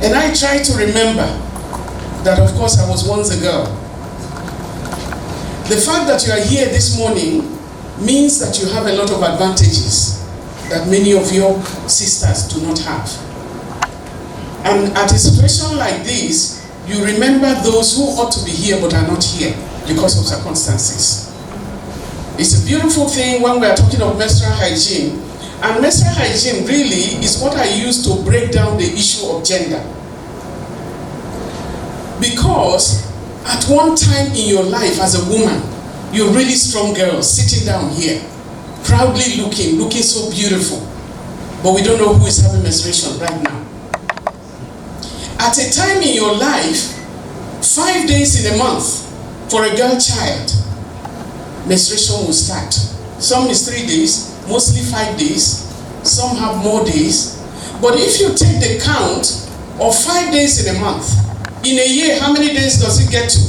And I try to remember that, of course, I was once a girl. The fact that you are here this morning means that you have a lot of advantages that many of your sisters do not have. And at a situation like this, you remember those who ought to be here but are not here because of circumstances. It's a beautiful thing when we are talking of menstrual hygiene. And menstrual hygiene really is what I use to break down the issue of gender. Because at one time in your life as a woman, you're a really strong girl sitting down here, proudly looking so beautiful. But we don't know who is having menstruation right now. At a time in your life, 5 days in a month for a girl child, menstruation will start. Some is 3 days, mostly 5 days. Some have more days. But if you take the count of 5 days in a month, in a year, how many days does it get to?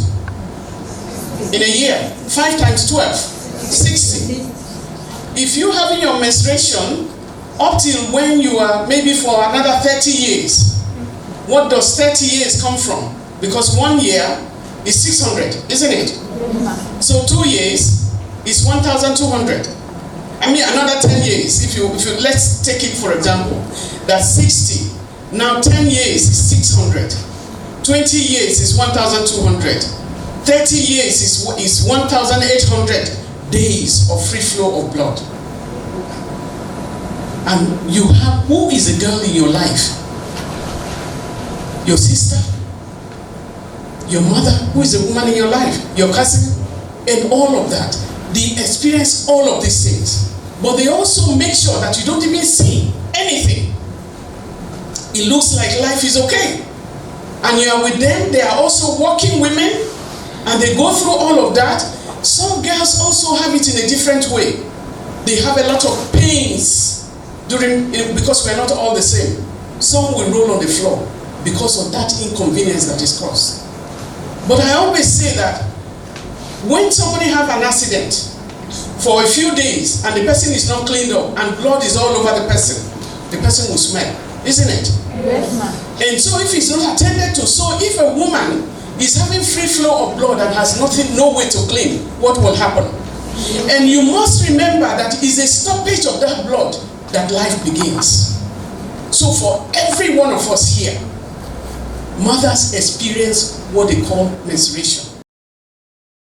In a year, 5 times 12, 60. If you have your menstruation up till when you are maybe for another 30 years, what does 30 years come from? Because 1 year is 600, isn't it? So 2 years is 1,200. I mean another 10 years. If you let's take it for example, that's 60. Now 10 years is 600. 20 years is 1,200. 30 years is 1,800 days of free flow of blood. And you have, who is a girl in your life? Your sister? Your mother, who is a woman in your life? Your cousin? And all of that. They experience all of these things. But they also make sure that you don't even see anything. It looks like life is okay. And you are with them. They are also working women. And they go through all of that. Some girls also have it in a different way. They have a lot of pains because we are not all the same. Some will roll on the floor because of that inconvenience that is caused. But I always say that when somebody have an accident for a few days and the person is not cleaned up and blood is all over the person will smell, isn't it? Yes, ma'am. And so if it's not attended to, so if a woman is having free flow of blood and has no way to clean, what will happen? And you must remember that it is a stoppage of that blood that life begins. So for every one of us here, mothers experience what they call menstruation.